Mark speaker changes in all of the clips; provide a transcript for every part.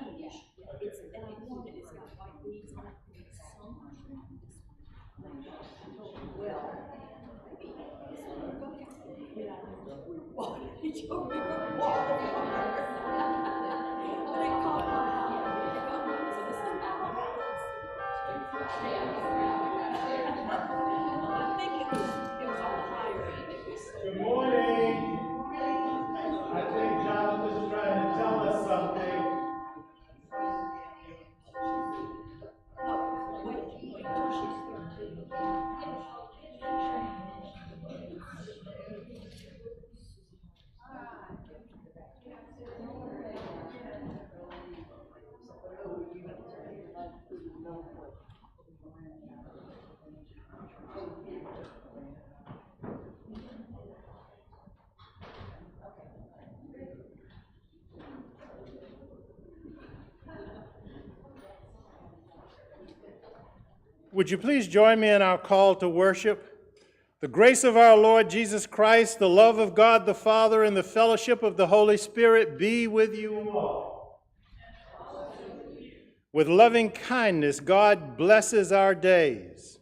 Speaker 1: beige. And I love it. It's got white beads on it. It's so much fun. Well, what did you remember? But it caught my eye. So this is I think it was on the higher end.
Speaker 2: Good morning. I think Jonathan is trying to tell us something.
Speaker 1: Wait till she's 13.
Speaker 2: Would you please join me in our call to worship? The grace of our Lord Jesus Christ, the love of God the Father, and the fellowship of the Holy Spirit be with you all. With loving kindness, God blesses our days.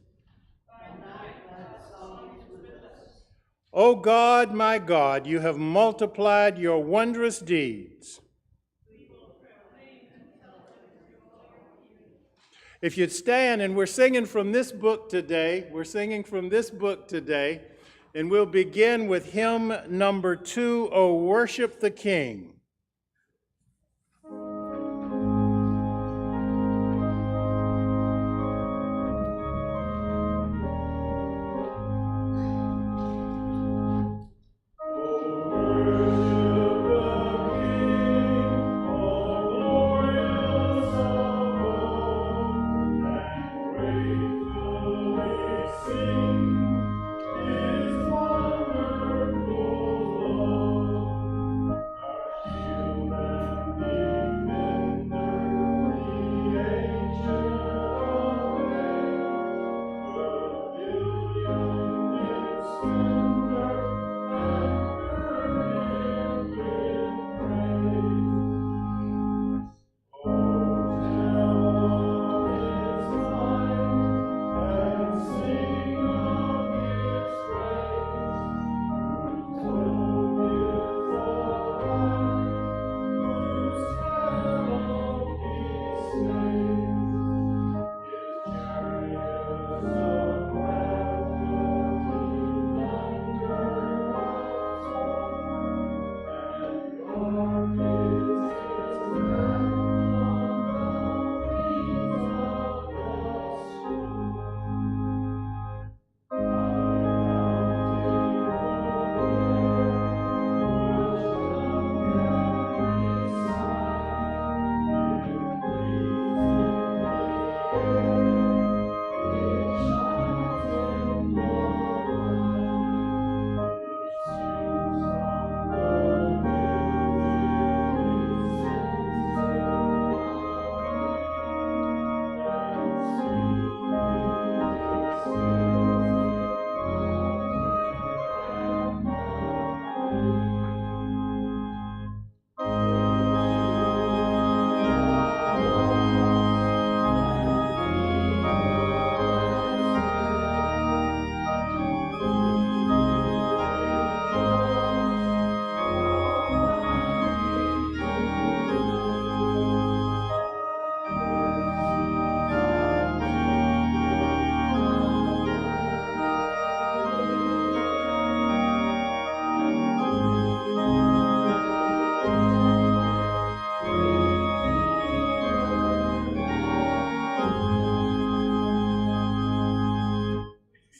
Speaker 2: O God, my God, you have multiplied your wondrous deeds. If you'd stand, and we're singing from this book today, and we'll begin with hymn number 2, O Worship the King.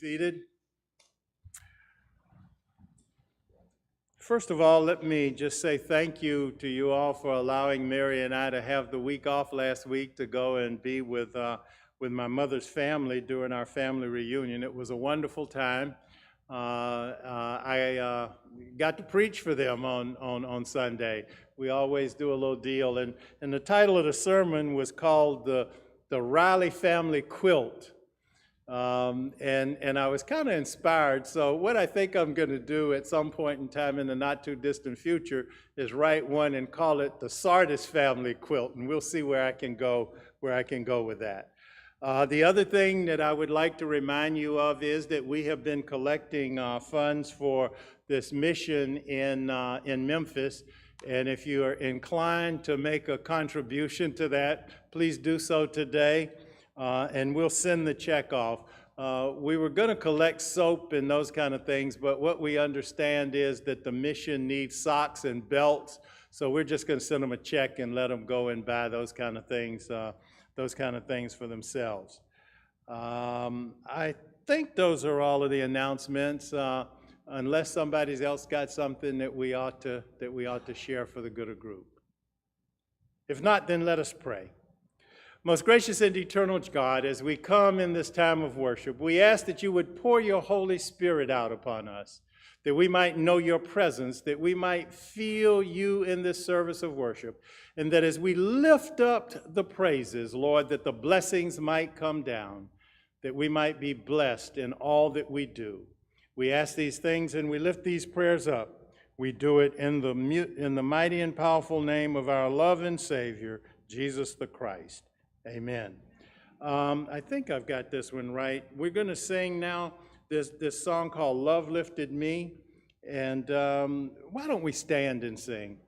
Speaker 2: Seated. First of all, let me just say thank you to you all for allowing Mary and I to have the week off last week to go and be with my mother's family during our family reunion. It was a wonderful time. I got to preach for them on Sunday. We always do a little deal, and the title of the sermon was called the Riley Family Quilt. And I was kind of inspired. So what I think I'm going to do at some point in time in the not too distant future is write one and call it the Sardis family quilt, and we'll see where I can go with that. The other thing that I would like to remind you of is that we have been collecting funds for this mission in Memphis. And if you are inclined to make a contribution to that, please do so today, and we'll send the check off. We were going to collect soap and those kind of things, but what we understand is that the mission needs socks and belts, so we're just going to send them a check and let them go and buy those kind of things for themselves. I think those are all of the announcements, unless somebody else got something that we ought to share for the good of group. If not, then let us pray. Most gracious and eternal God, as we come in this time of worship, we ask that you would pour your Holy Spirit out upon us, that we might know your presence, that we might feel you in this service of worship, and that as we lift up the praises, Lord, that the blessings might come down, that we might be blessed in all that we do. We ask these things and we lift these prayers up. We do it in the mighty and powerful name of our loving Savior, Jesus the Christ. Amen. I think I've got this one right. We're going to sing now this song called Love Lifted Me. And why don't we stand and sing?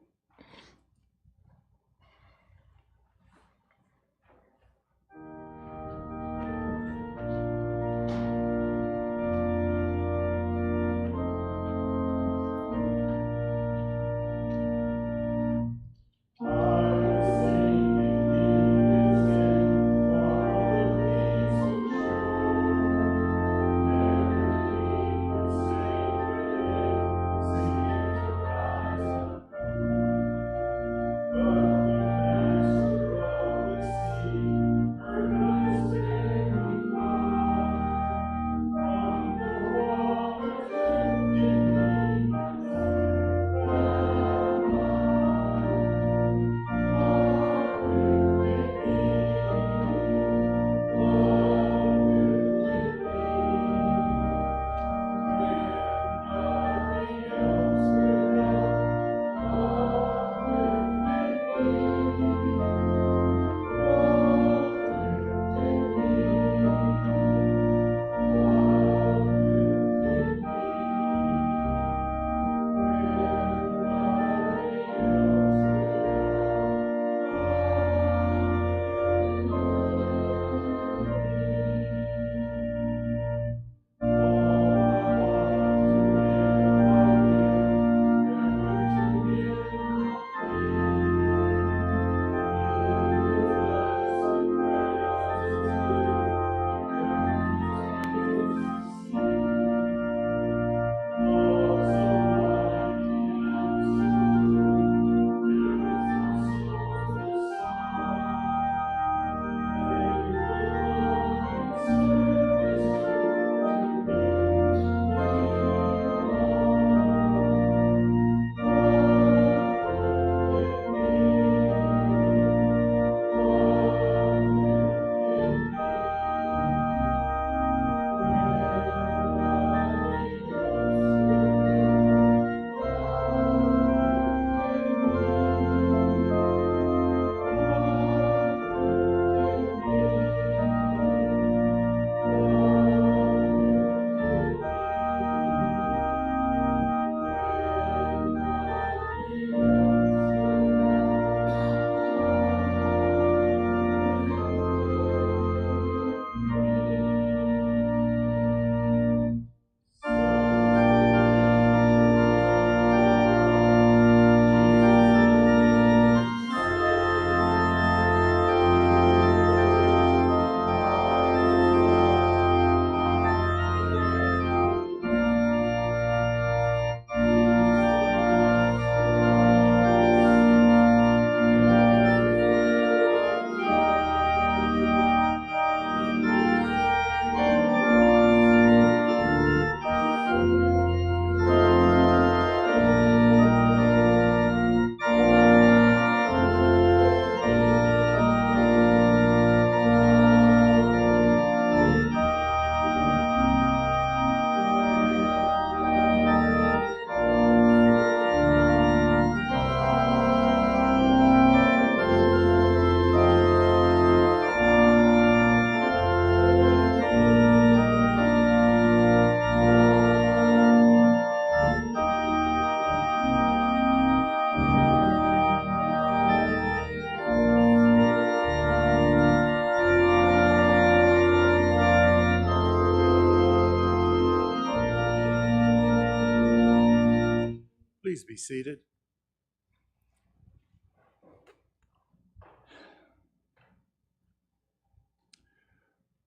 Speaker 2: Please be seated.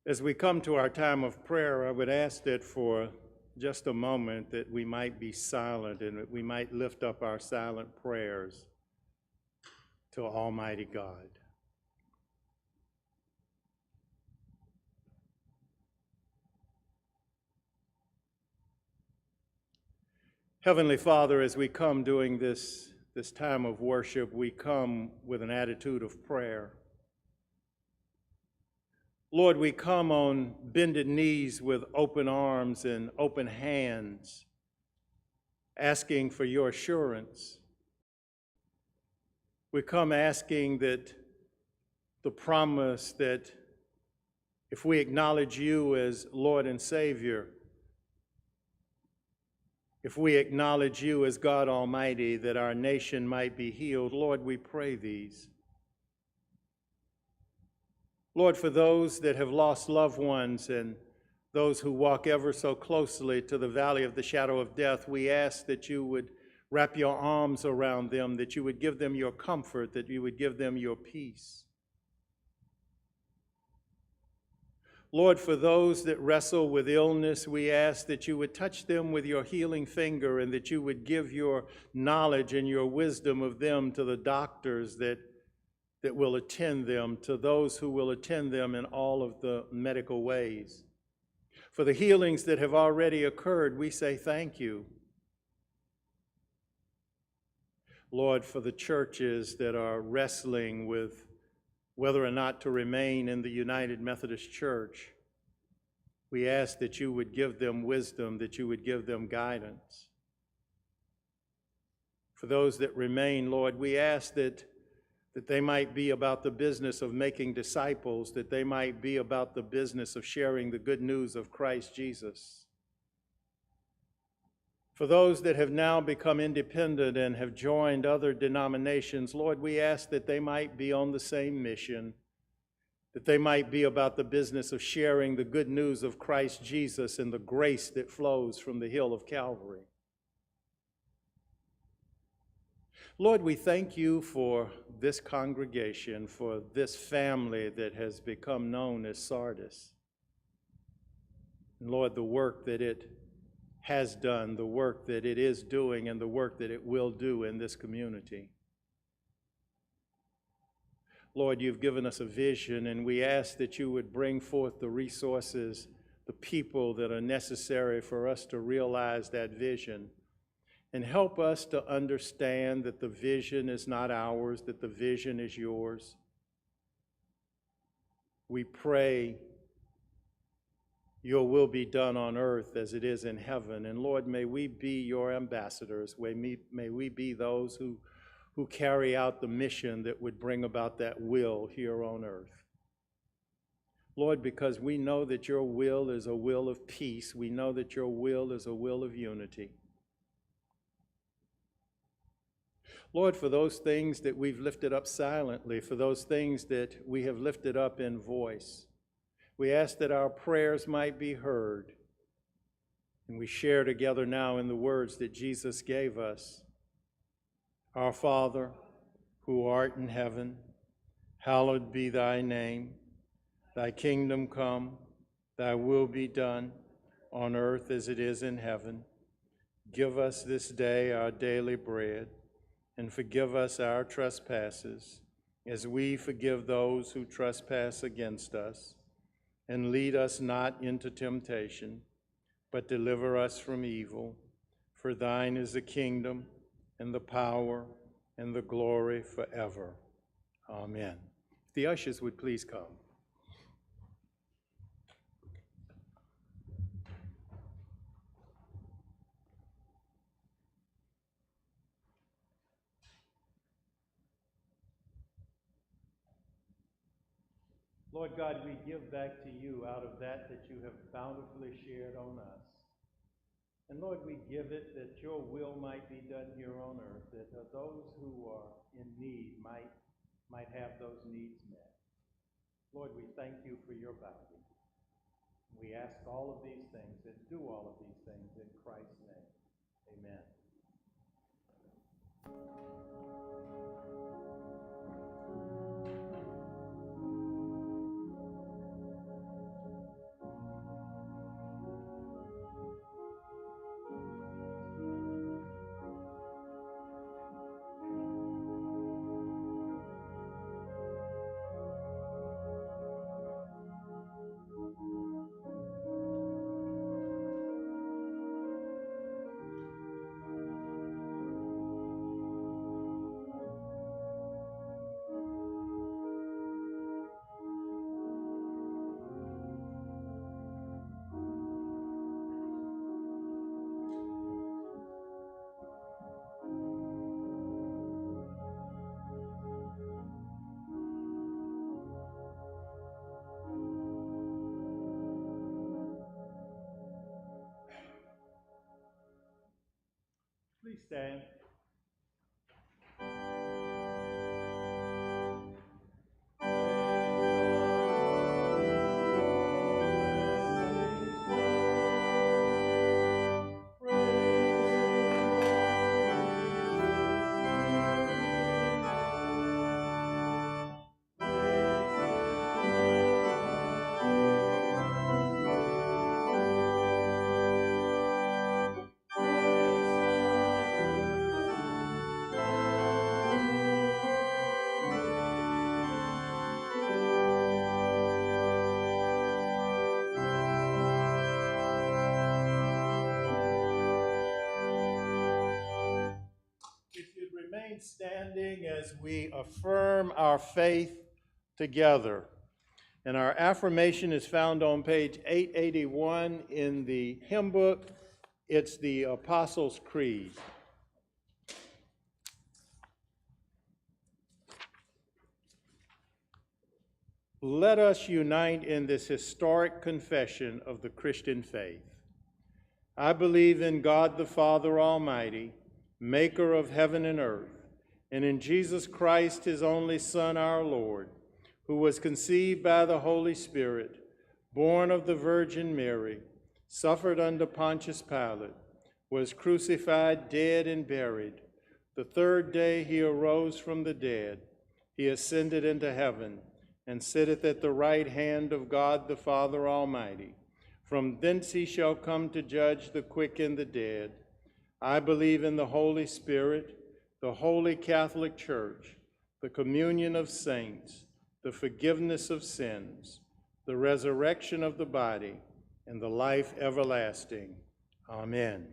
Speaker 2: As we come to our time of prayer, I would ask that for just a moment that we might be silent and that we might lift up our silent prayers to Almighty God. Heavenly Father, as we come during this time of worship, we come with an attitude of prayer. Lord, we come on bended knees with open arms and open hands, asking for your assurance. We come asking that the promise that if we acknowledge you as Lord and Savior, if we acknowledge you as God Almighty, that our nation might be healed. Lord, we pray these. Lord, for those that have lost loved ones and those who walk ever so closely to the valley of the shadow of death, we ask that you would wrap your arms around them, that you would give them your comfort, that you would give them your peace. Lord, for those that wrestle with illness, we ask that you would touch them with your healing finger and that you would give your knowledge and your wisdom of them to the doctors that will attend them, to those who will attend them in all of the medical ways. For the healings that have already occurred, we say thank you. Lord, for the churches that are wrestling with whether or not to remain in the United Methodist Church, we ask that you would give them wisdom, that you would give them guidance. For those that remain, Lord, we ask that they might be about the business of making disciples, that they might be about the business of sharing the good news of Christ Jesus. For those that have now become independent and have joined other denominations, Lord, we ask that they might be on the same mission, that they might be about the business of sharing the good news of Christ Jesus and the grace that flows from the hill of Calvary. Lord, we thank you for this congregation, for this family that has become known as Sardis. And Lord, the work that it has done, the work that it is doing, and the work that it will do in this community. Lord, you've given us a vision, and we ask that you would bring forth the resources, the people that are necessary for us to realize that vision. And help us to understand that the vision is not ours, that the vision is yours. We pray your will be done on earth as it is in heaven. And Lord, may we be your ambassadors. May we be those who carry out the mission that would bring about that will here on earth. Lord, because we know that your will is a will of peace. We know that your will is a will of unity. Lord, for those things that we've lifted up silently, for those things that we have lifted up in voice, we ask that our prayers might be heard. And we share together now in the words that Jesus gave us. Our Father, who art in heaven, hallowed be thy name. Thy kingdom come, thy will be done, on earth as it is in heaven. Give us this day our daily bread, and forgive us our trespasses, as we forgive those who trespass against us. And lead us not into temptation, but deliver us from evil. For thine is the kingdom, and the power, and the glory forever. Amen. If the ushers would please come. Lord God, we give back to you out of that you have bountifully shared on us. And Lord, we give it that your will might be done here on earth, that those who are in need might have those needs met. Lord, we thank you for your bounty. We ask all of these things and do all of these things in Christ's name. Amen. Please stand. If you'd remain standing as we affirm our faith together. And our affirmation is found on page 881 in the hymn book. It's the Apostles' Creed. Let us unite in this historic confession of the Christian faith. I believe in God the Father Almighty, maker of heaven and earth, and in Jesus Christ, his only Son, our Lord, who was conceived by the Holy Spirit, born of the Virgin Mary, suffered under Pontius Pilate, was crucified, dead, and buried. The third day he arose from the dead. He ascended into heaven and sitteth at the right hand of God the Father Almighty. From thence he shall come to judge the quick and the dead. I believe in the Holy Spirit, the Holy Catholic Church, the communion of saints, the forgiveness of sins, the resurrection of the body, and the life everlasting. Amen.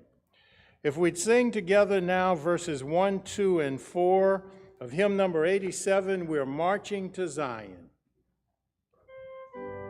Speaker 2: If we'd sing together now verses 1, 2, and 4 of hymn number 87, We're Marching to Zion.
Speaker 3: And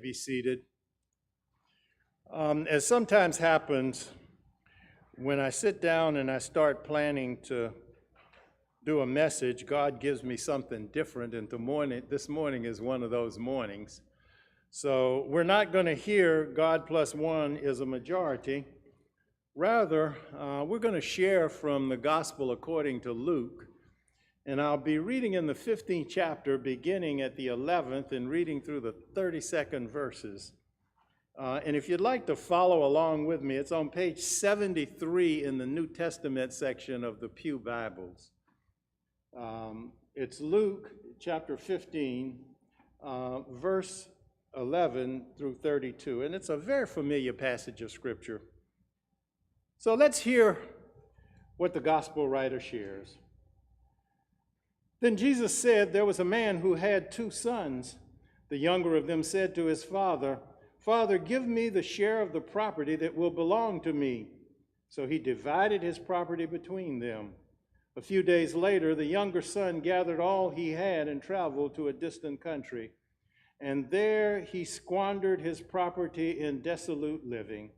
Speaker 2: be seated. As sometimes happens, when I sit down and I start planning to do a message, God gives me something different, and this morning is one of those mornings. So we're not going to hear God plus one is a majority. Rather, we're going to share from the Gospel according to Luke, and I'll be reading in the 15th chapter, beginning at the 11th and reading through the 32nd verses. And if you'd like to follow along with me, it's on page 73 in the New Testament section of the Pew Bibles. It's Luke chapter 15, verse 11 through 32, and it's a very familiar passage of Scripture. So let's hear what the gospel writer shares. Then Jesus said, there was a man who had 2 sons. The younger of them said to his father, Father, give me the share of the property that will belong to me. So he divided his property between them. A few days later, the younger son gathered all he had and traveled to a distant country. And there he squandered his property in dissolute living.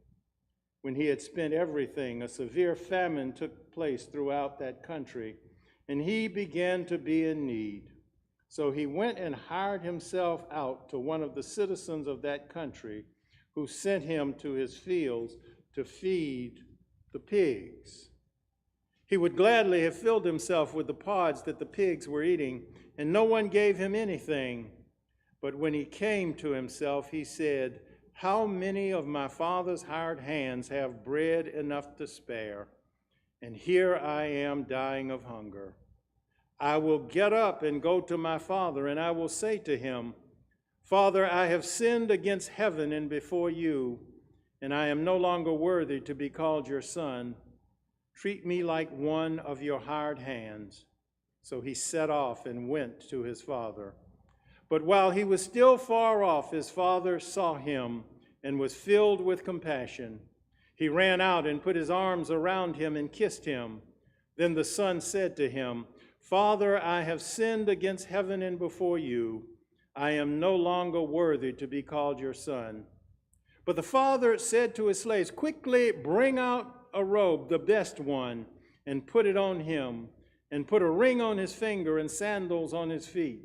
Speaker 2: When he had spent everything, a severe famine took place throughout that country, and he began to be in need. So he went and hired himself out to one of the citizens of that country, who sent him to his fields to feed the pigs. He would gladly have filled himself with the pods that the pigs were eating, and no one gave him anything. But when he came to himself, he said, How many of my father's hired hands have bread enough to spare? And here I am dying of hunger. I will get up and go to my father, and I will say to him, Father, I have sinned against heaven and before you, and I am no longer worthy to be called your son. Treat me like one of your hired hands. So he set off and went to his father. But while he was still far off, his father saw him and was filled with compassion. He ran out and put his arms around him and kissed him. Then the son said to him, Father, I have sinned against heaven and before you. I am no longer worthy to be called your son. But the father said to his slaves, Quickly bring out a robe, the best one, and put it on him, and put a ring on his finger and sandals on his feet,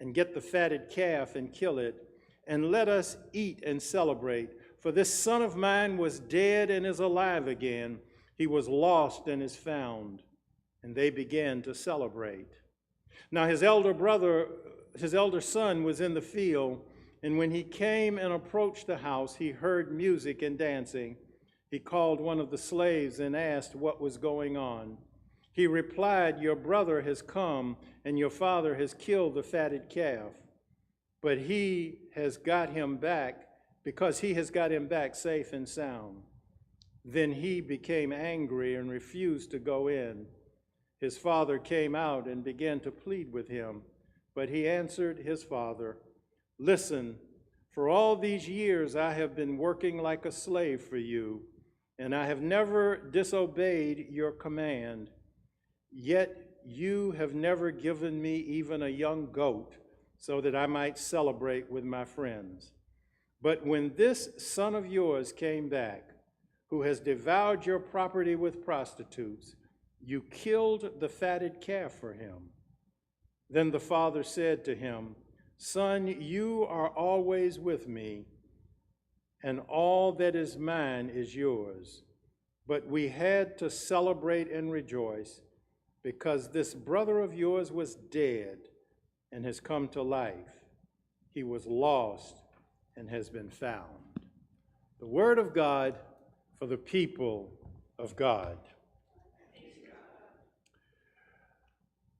Speaker 2: and get the fatted calf and kill it, and let us eat and celebrate. For this son of mine was dead and is alive again. He was lost and is found. And they began to celebrate. Now his elder son was in the field, and when he came and approached the house, he heard music and dancing. He called one of the slaves and asked what was going on. He replied, Your brother has come, and your father has killed the fatted calf. But he has got him back, because he has got him back safe and sound. Then he became angry and refused to go in. His father came out and began to plead with him. But he answered his father, Listen, for all these years I have been working like a slave for you, and I have never disobeyed your command. Yet you have never given me even a young goat, so that I might celebrate with my friends. But when this son of yours came back, who has devoured your property with prostitutes, you killed the fatted calf for him. Then the father said to him, Son, you are always with me, and all that is mine is yours. But we had to celebrate and rejoice, because this brother of yours was dead and has come to life. He was lost and has been found. The word of God for the people of God.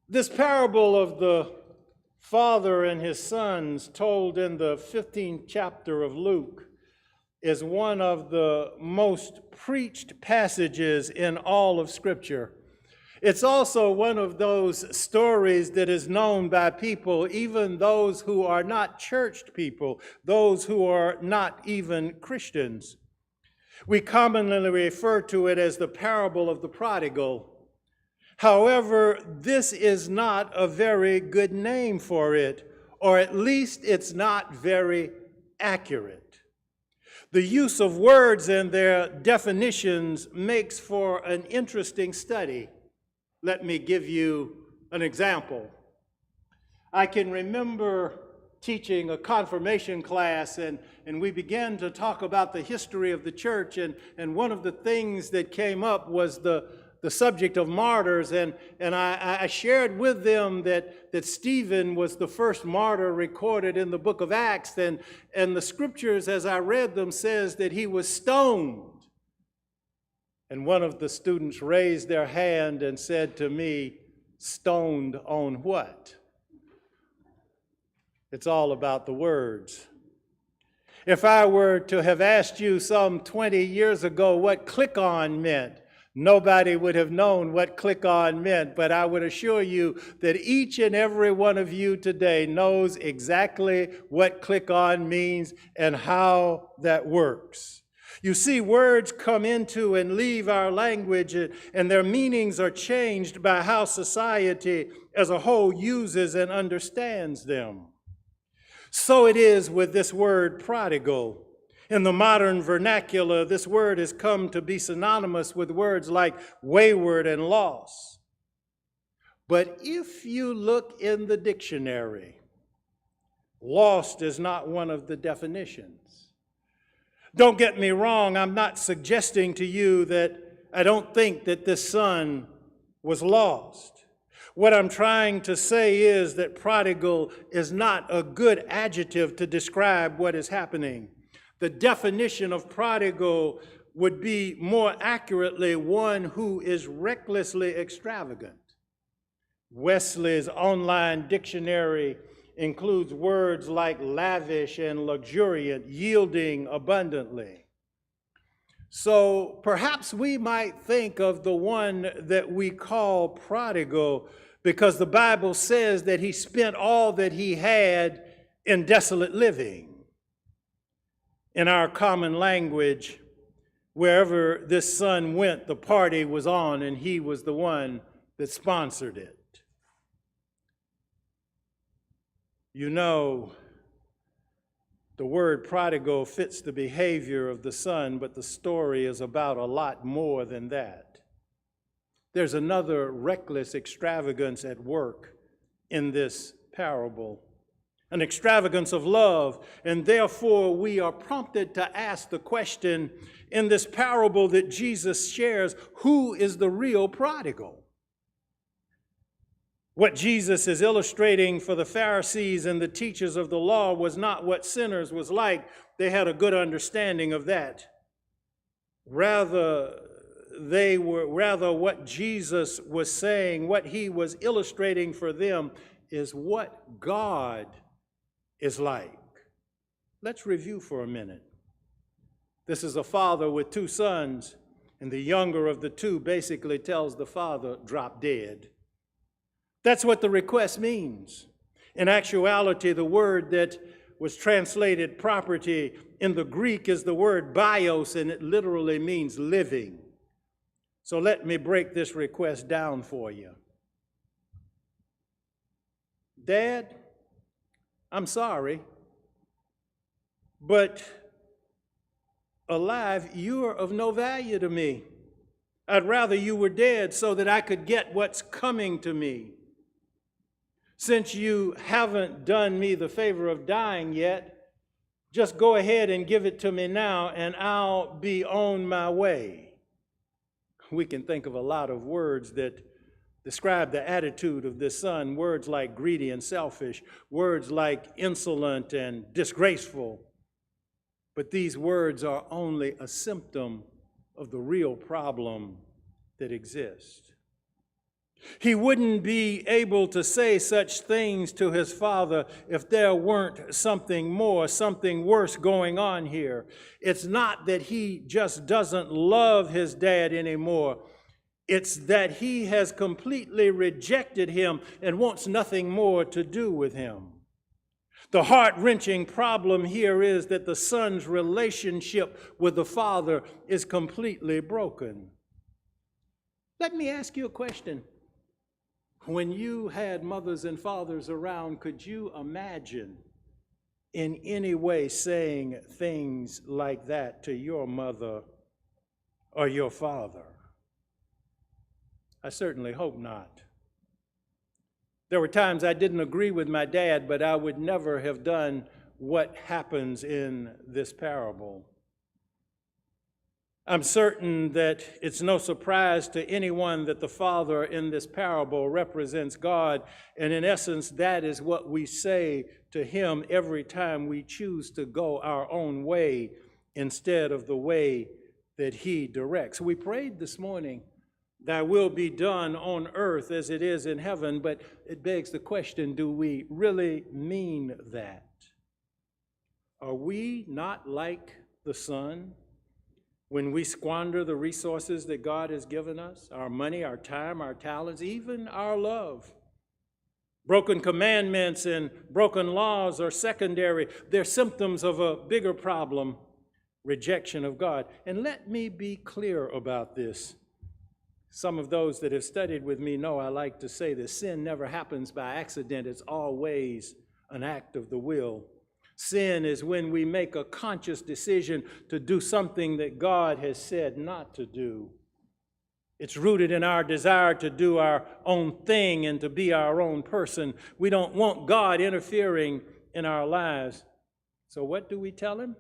Speaker 2: This parable of the father and his sons, told in the 15th chapter of Luke, is one of the most preached passages in all of Scripture. It's also one of those stories that is known by people, even those who are not churched people, those who are not even Christians. We commonly refer to it as the parable of the prodigal. However, this is not a very good name for it, or at least it's not very accurate. The use of words and their definitions makes for an interesting study. Let me give you an example. I can remember teaching a confirmation class, and we began to talk about the history of the church, and one of the things that came up was the subject of martyrs, and I shared with them that Stephen was the first martyr recorded in the book of Acts, and the scriptures, as I read them, says that he was stoned. And one of the students raised their hand and said to me, "Stoned on what?" It's all about the words. If I were to have asked you some 20 years ago what click-on meant, nobody would have known what click-on meant, but I would assure you that each and every one of you today knows exactly what click-on means and how that works. You see, words come into and leave our language, and their meanings are changed by how society as a whole uses and understands them. So it is with this word prodigal. In the modern vernacular, this word has come to be synonymous with words like wayward and lost. But if you look in the dictionary, lost is not one of the definitions. Don't get me wrong, I'm not suggesting to you that I don't think that this son was lost. What I'm trying to say is that prodigal is not a good adjective to describe what is happening. The definition of prodigal would be more accurately one who is recklessly extravagant. Wesley's online dictionary includes words like lavish and luxuriant, yielding abundantly. So perhaps we might think of the one that we call prodigal because the Bible says that he spent all that he had in desolate living. In our common language, wherever this son went, the party was on, and he was the one that sponsored it. You know, the word prodigal fits the behavior of the son, but the story is about a lot more than that. There's another reckless extravagance at work in this parable, an extravagance of love, and therefore we are prompted to ask the question in this parable that Jesus shares, who is the real prodigal? What Jesus is illustrating for the Pharisees and the teachers of the law was not what sinners was like. They had a good understanding of that. Rather, what Jesus was saying, what he was illustrating for them is what God is like. Let's review for a minute. This is a father with two sons, and the younger of the two basically tells the father, "Drop dead." That's what the request means. In actuality, the word that was translated property in the Greek is the word bios, and it literally means living. So let me break this request down for you. Dad, I'm sorry, but alive, you are of no value to me. I'd rather you were dead so that I could get what's coming to me. Since you haven't done me the favor of dying yet, just go ahead and give it to me now, and I'll be on my way. We can think of a lot of words that describe the attitude of this son, words like greedy and selfish, words like insolent and disgraceful. But these words are only a symptom of the real problem that exists. He wouldn't be able to say such things to his father if there weren't something more, something worse going on here. It's not that he just doesn't love his dad anymore. It's that he has completely rejected him and wants nothing more to do with him. The heart-wrenching problem here is that the son's relationship with the father is completely broken. Let me ask you a question. When you had mothers and fathers around, could you imagine in any way saying things like that to your mother or your father? I certainly hope not. There were times I didn't agree with my dad, but I would never have done what happens in this parable. I'm certain that it's no surprise to anyone that the father in this parable represents God, and in essence, that is what we say to him every time we choose to go our own way instead of the way that he directs. We prayed this morning, "Thy will be done on earth as it is in heaven," but it begs the question, do we really mean that? Are we not like the son when we squander the resources that God has given us, our money, our time, our talents, even our love? Broken commandments and broken laws are secondary. They're symptoms of a bigger problem, rejection of God. And let me be clear about this. Some of those that have studied with me know I like to say that sin never happens by accident. It's always an act of the will. Sin is when we make a conscious decision to do something that God has said not to do. It's rooted in our desire to do our own thing and to be our own person. We don't want God interfering in our lives. So what do we tell him?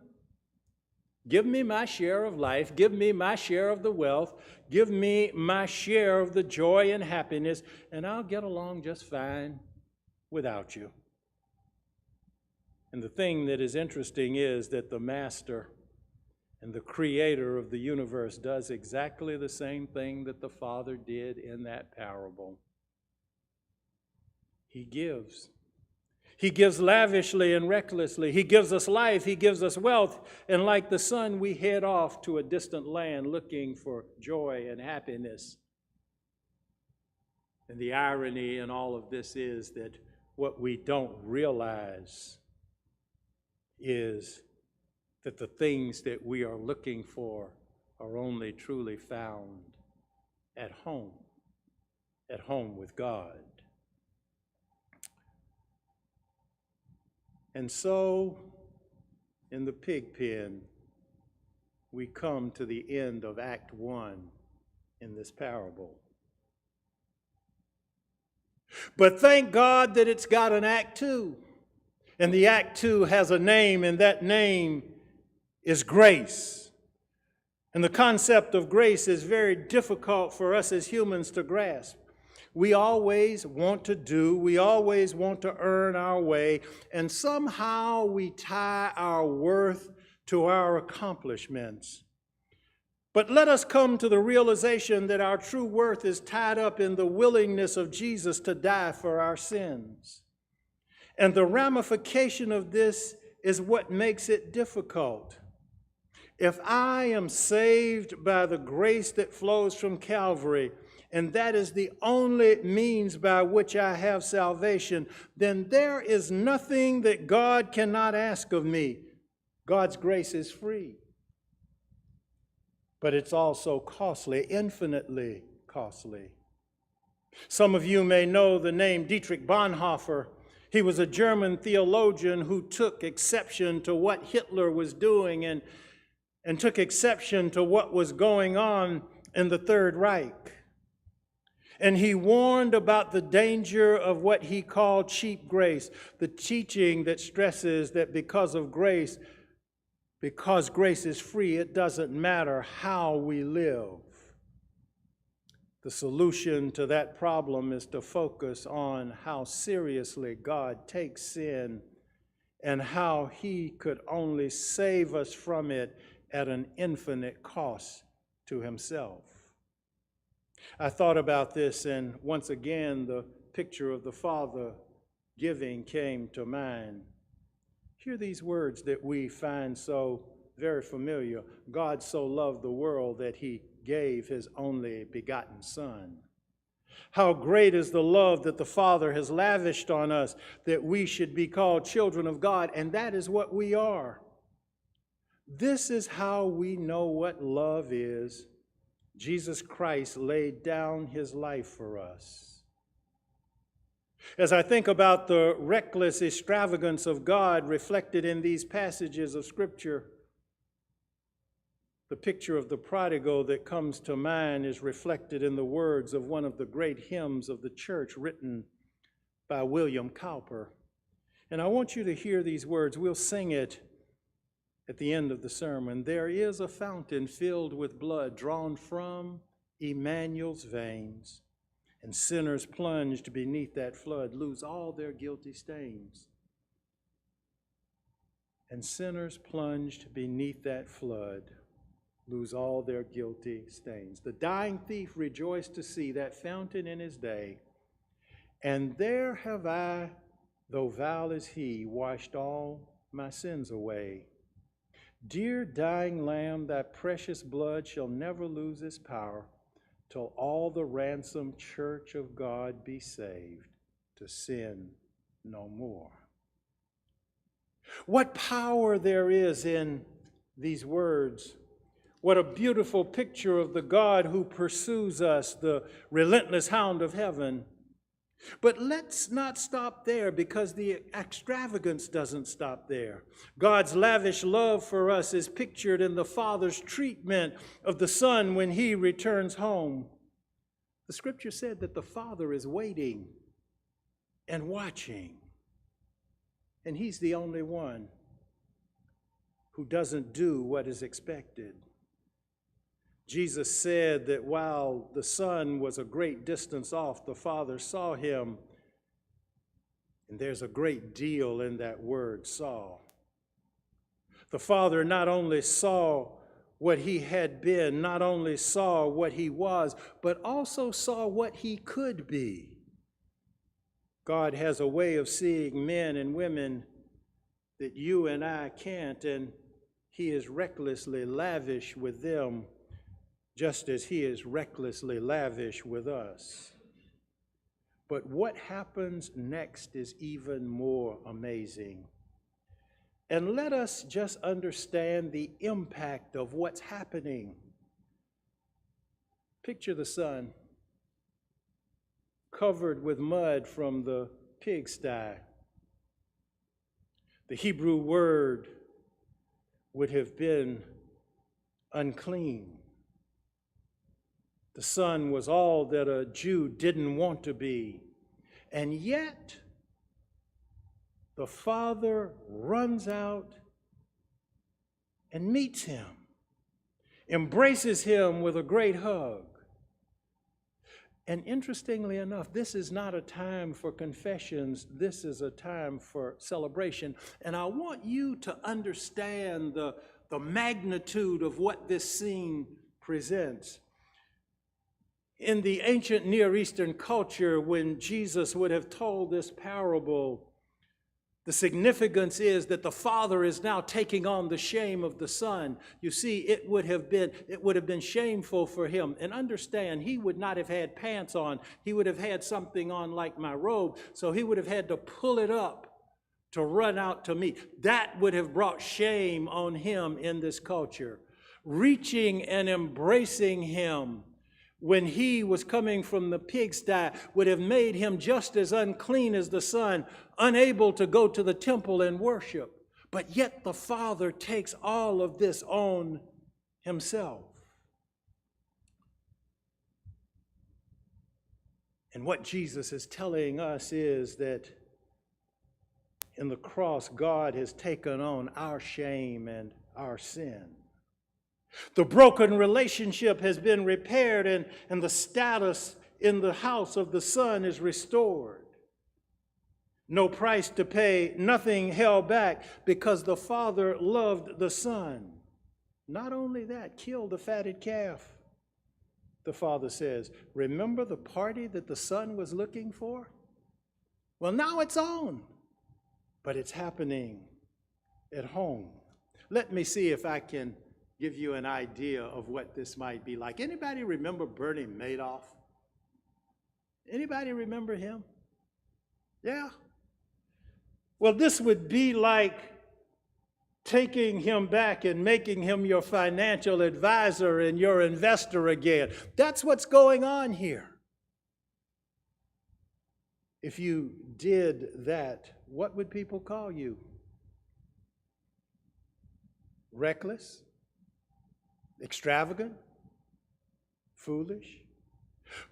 Speaker 2: Give me my share of life. Give me my share of the wealth. Give me my share of the joy and happiness, and I'll get along just fine without you. And the thing that is interesting is that the master and the creator of the universe does exactly the same thing that the father did in that parable. He gives. He gives lavishly and recklessly. He gives us life. He gives us wealth. And like the son, we head off to a distant land looking for joy and happiness. And the irony in all of this is that what we don't realize is that the things that we are looking for are only truly found at home with God. And so, in the pig pen, we come to the end of Act 1 in this parable. But thank God that it's got an Act 2. And the Act 2 has a name, and that name is grace. And the concept of grace is very difficult for us as humans to grasp. We always want to do, we always want to earn our way, and somehow we tie our worth to our accomplishments. But let us come to the realization that our true worth is tied up in the willingness of Jesus to die for our sins. And the ramification of this is what makes it difficult. If I am saved by the grace that flows from Calvary, and that is the only means by which I have salvation, then there is nothing that God cannot ask of me. God's grace is free. But it's also costly, infinitely costly. Some of you may know the name Dietrich Bonhoeffer. He was a German theologian who took exception to what Hitler was doing and took exception to what was going on in the Third Reich. And he warned about the danger of what he called cheap grace, the teaching that stresses that because grace is free, it doesn't matter how we live. The solution to that problem is to focus on how seriously God takes sin and how he could only save us from it at an infinite cost to himself. I thought about this, and once again, the picture of the Father giving came to mind. Hear these words that we find so very familiar. God so loved the world that he gave his only begotten Son. How great is the love that the Father has lavished on us, that we should be called children of God, and that is what we are. This is how we know what love is. Jesus Christ laid down his life for us. As I think about the reckless extravagance of God reflected in these passages of Scripture, the picture of the prodigal that comes to mind is reflected in the words of one of the great hymns of the church written by William Cowper. And I want you to hear these words. We'll sing it at the end of the sermon. There is a fountain filled with blood drawn from Emmanuel's veins, and sinners plunged beneath that flood lose all their guilty stains. And sinners plunged beneath that flood lose all their guilty stains. The dying thief rejoiced to see that fountain in his day, and there have I, though vile as he, washed all my sins away. Dear dying Lamb, thy precious blood shall never lose its power, till all the ransomed church of God be saved, to sin no more. What power there is in these words. What a beautiful picture of the God who pursues us, the relentless hound of heaven. But let's not stop there, because the extravagance doesn't stop there. God's lavish love for us is pictured in the Father's treatment of the Son when he returns home. The Scripture said that the Father is waiting and watching, and he's the only one who doesn't do what is expected. Jesus said that while the Son was a great distance off, the Father saw him. And there's a great deal in that word, saw. The Father not only saw what he had been, not only saw what he was, but also saw what he could be. God has a way of seeing men and women that you and I can't, and he is recklessly lavish with them, just as he is recklessly lavish with us. But what happens next is even more amazing. And let us just understand the impact of what's happening. Picture the Son covered with mud from the pigsty. The Hebrew word would have been unclean. The Son was all that a Jew didn't want to be. And yet, the Father runs out and meets him, embraces him with a great hug. And interestingly enough, this is not a time for confessions. This is a time for celebration. And I want you to understand the magnitude of what this scene presents. In the ancient Near Eastern culture, when Jesus would have told this parable, the significance is that the Father is now taking on the shame of the Son. You see, it would have been shameful for him. And understand, he would not have had pants on. He would have had something on like my robe. So he would have had to pull it up to run out to me. That would have brought shame on him in this culture. Reaching and embracing him when he was coming from the pigsty would have made him just as unclean as the Son, unable to go to the temple and worship. But yet the Father takes all of this on himself. And what Jesus is telling us is that in the cross, God has taken on our shame and our sin. The broken relationship has been repaired, and the status in the house of the Son is restored. No price to pay, nothing held back, because the Father loved the Son. Not only that, killed the fatted calf. The Father says, remember the party that the Son was looking for? Well, now it's on, but it's happening at home. Let me see if I can give you an idea of what this might be like. Anybody remember Bernie Madoff? Anybody remember him? Yeah? Well, this would be like taking him back and making him your financial advisor and your investor again. That's what's going on here. if you did that, what would people call you? Reckless? Extravagant? Foolish?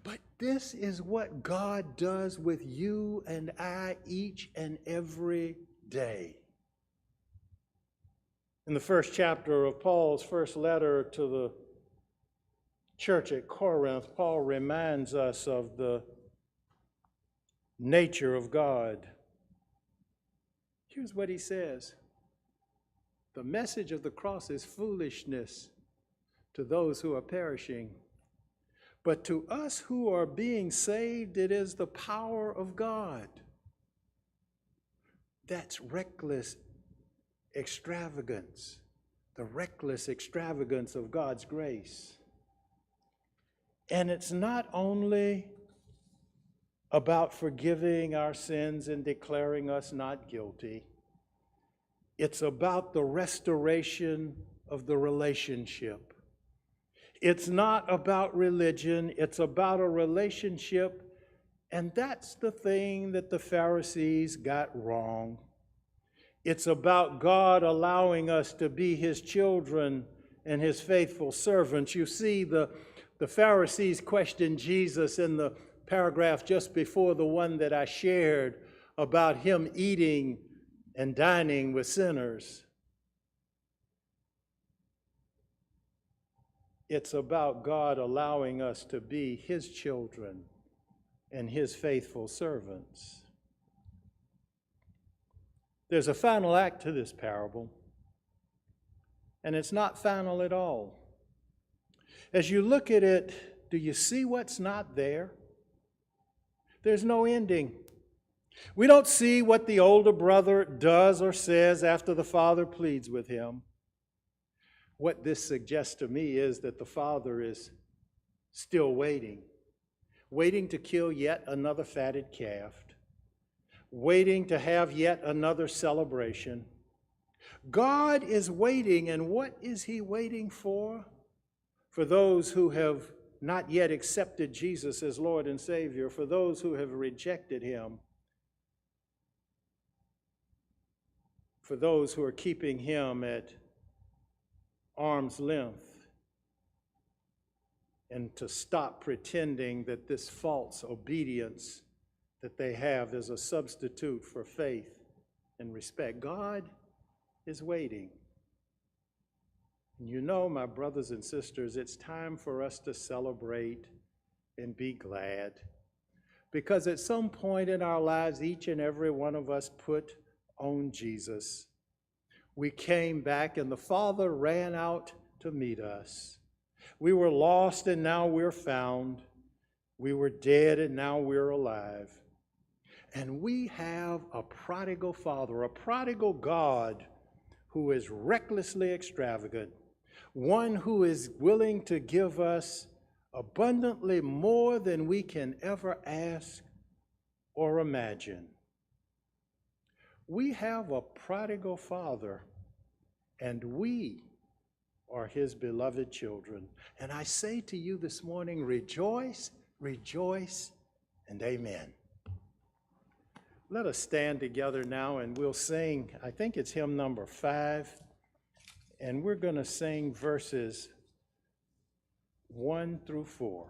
Speaker 2: But this is what God does with you and I each and every day. In the first chapter of Paul's first letter to the church at Corinth, Paul reminds us of the nature of God. Here's what he says. The message of the cross is foolishness to those who are perishing. But to us who are being saved, it is the power of God. That's reckless extravagance, the reckless extravagance of God's grace. And it's not only about forgiving our sins and declaring us not guilty. It's about the restoration of the relationship. It's not about religion, it's about a relationship, and that's the thing that the Pharisees got wrong. It's about God allowing us to be His children and His faithful servants. You see, the Pharisees questioned Jesus in the paragraph just before the one that I shared about Him eating and dining with sinners. It's about God allowing us to be His children and His faithful servants. There's a final act to this parable, and it's not final at all. As you look at it, do you see what's not there? There's no ending. We don't see what the older brother does or says after the father pleads with him. What this suggests to me is that the father is still waiting to kill yet another fatted calf, waiting to have yet another celebration. God is waiting, and what is He waiting for? For those who have not yet accepted Jesus as Lord and Savior, for those who have rejected Him, for those who are keeping Him at arm's length, and to stop pretending that this false obedience that they have is a substitute for faith and respect. God is waiting. And you know, my brothers and sisters, it's time for us to celebrate and be glad. Because at some point in our lives, each and every one of us put on Jesus. We came back and the Father ran out to meet us. We were lost and now we're found. We were dead and now we're alive. And we have a prodigal Father, a prodigal God who is recklessly extravagant, one who is willing to give us abundantly more than we can ever ask or imagine. We have a prodigal Father, and we are His beloved children. And I say to you this morning, rejoice, rejoice, and amen. Let us stand together now and we'll sing, I think it's hymn number 5, and we're going to sing verses 1 through 4.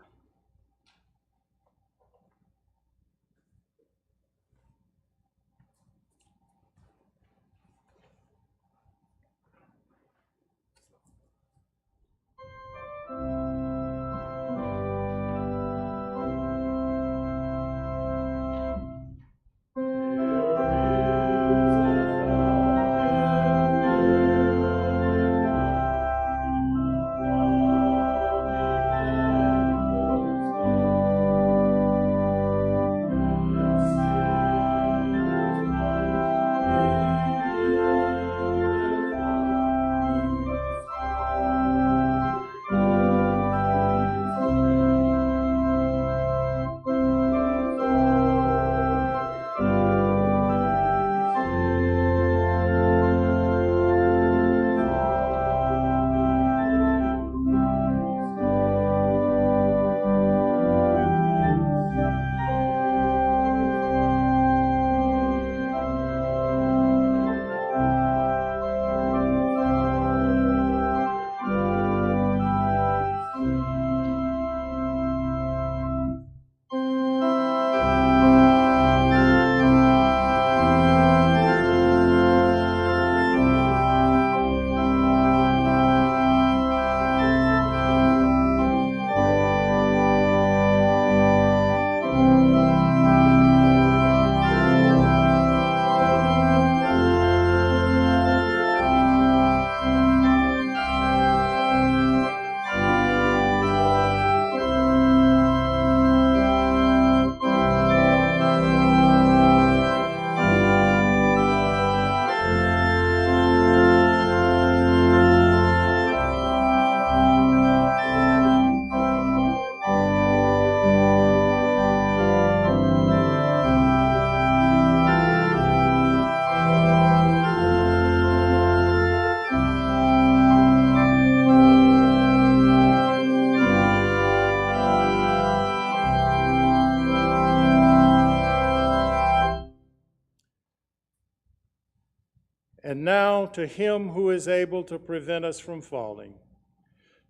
Speaker 2: And now to him who is able to prevent us from falling,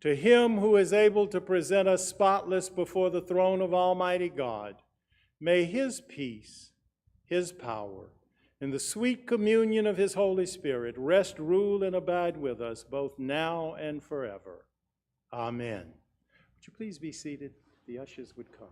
Speaker 2: to him who is able to present us spotless before the throne of Almighty God, may his peace, his power, and the sweet communion of his Holy Spirit rest, rule, and abide with us both now and forever. Amen. Would you please be seated? The ushers would come.